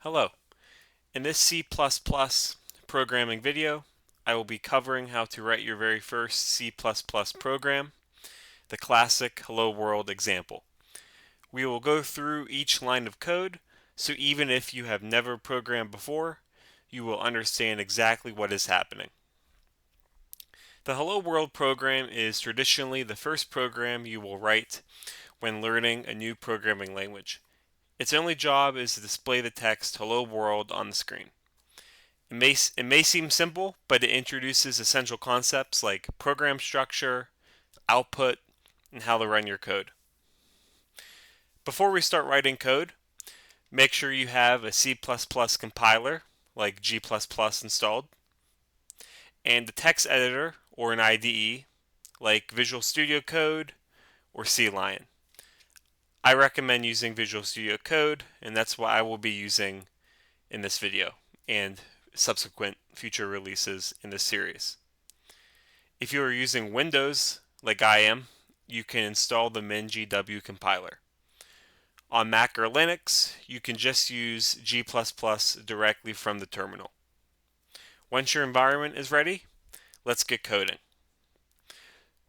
Hello. In this C++ programming video, I will be covering how to write your very first C++ program, the classic Hello World example. We will go through each line of code, so even if you have never programmed before, you will understand exactly what is happening. The Hello World program is traditionally the first program you will write when learning a new programming language. Its only job is to display the text Hello World on the screen. It may seem simple, but it introduces essential concepts like program structure, output, and how to run your code. Before we start writing code, make sure you have a C++ compiler like G++ installed, and a text editor or an IDE like Visual Studio Code or CLion. I recommend using Visual Studio Code, and that's what I will be using in this video and subsequent future releases in this series. If you are using Windows, like I am, you can install the MinGW compiler. On Mac or Linux, you can just use G++ directly from the terminal. Once your environment is ready, let's get coding.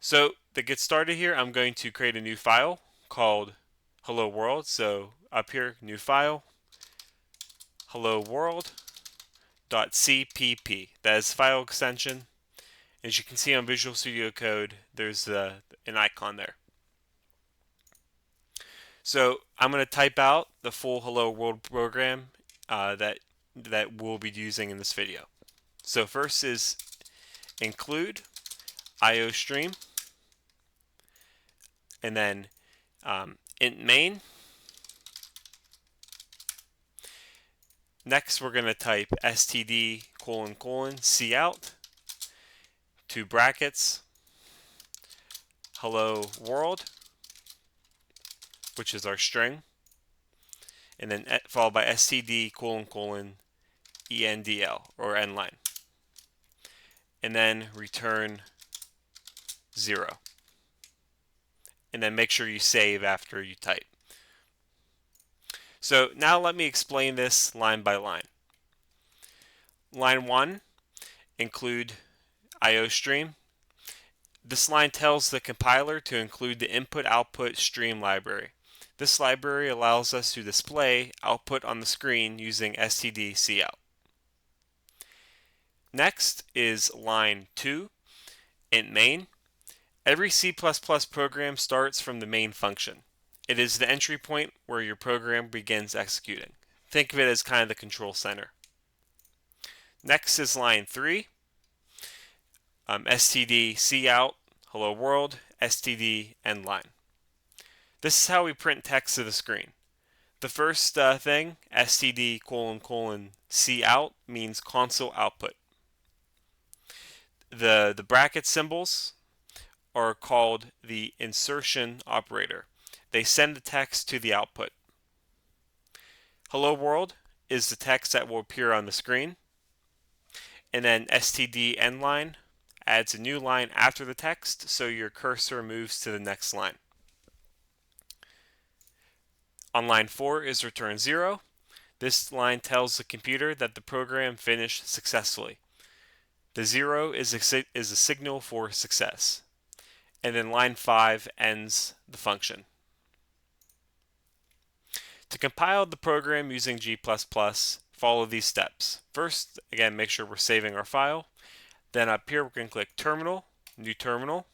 So to get started here, I'm going to create a new file called Hello World. So up here, new file, hello world.cpp. That is file extension. As you can see on Visual Studio Code, there's an icon there. So I'm going to type out the full Hello World program that we'll be using in this video. So first is include IOStream, and then int main. Next, we're going to type std : cout, two brackets, hello world, which is our string, and then followed by std : endl, or endline, and then return 0. And then make sure you save after you type. So now let me explain this line by line. Line 1, include IOStream. This line tells the compiler to include the input-output stream library. This library allows us to display output on the screen using std cout. Next is line 2, int main. Every C++ program starts from the main function. It is the entry point where your program begins executing. Think of it as kind of the control center. Next is line 3, std cout, hello world, std endline. This is how we print text to the screen. The first thing, std : cout, means console output. The bracket symbols are called the insertion operator. They send the text to the output. Hello world is the text that will appear on the screen. And then std endline adds a new line after the text, so your cursor moves to the next line. On line 4 is return 0. This line tells the computer that the program finished successfully. The 0 is a signal for success. And then line 5 ends the function. To compile the program using G++, follow these steps. First, again, make sure we're saving our file. Then up here, we're going to click Terminal, New Terminal.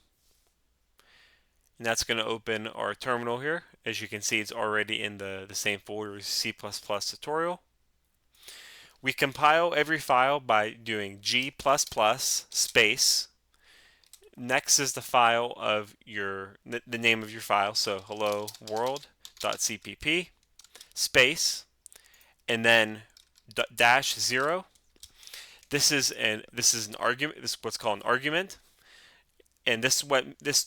And that's going to open our terminal here. As you can see, it's already in the same folder as C++ tutorial. We compile every file by doing G++ space. Next is the file of the name of your file, so hello world.cpp space, and then -0. This is an argument. This is what's called an argument, and this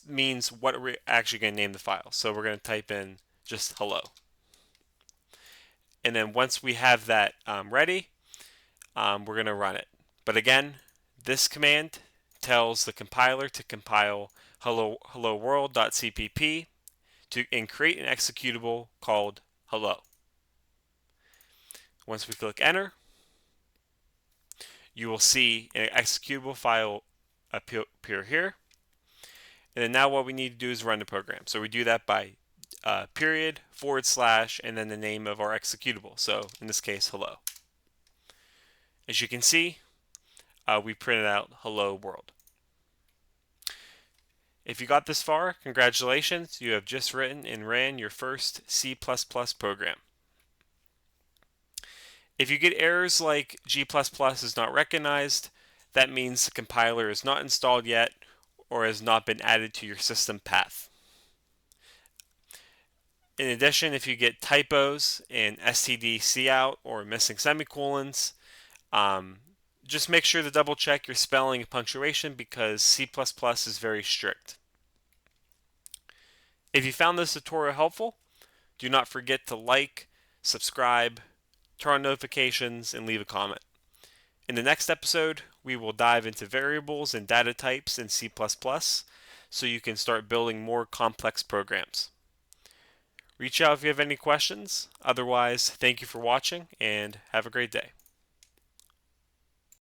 means what we're actually going to name the file. So we're going to type in just hello, and then once we have that ready, we're going to run it. But again, this command tells the compiler to compile hello world.cpp and create an executable called hello. Once we click enter, you will see an executable file appear here. And then now what we need to do is run the program. So we do that by period, /, and then the name of our executable. So in this case, hello. As you can see, we printed out hello world. If you got this far, congratulations, you have just written and ran your first C++ program. If you get errors like G++ is not recognized, that means the compiler is not installed yet or has not been added to your system path. In addition, if you get typos in std cout or missing semicolons, just make sure to double check your spelling and punctuation because C++ is very strict. If you found this tutorial helpful, do not forget to like, subscribe, turn on notifications, and leave a comment. In the next episode, we will dive into variables and data types in C++ so you can start building more complex programs. Reach out if you have any questions. Otherwise, thank you for watching and have a great day.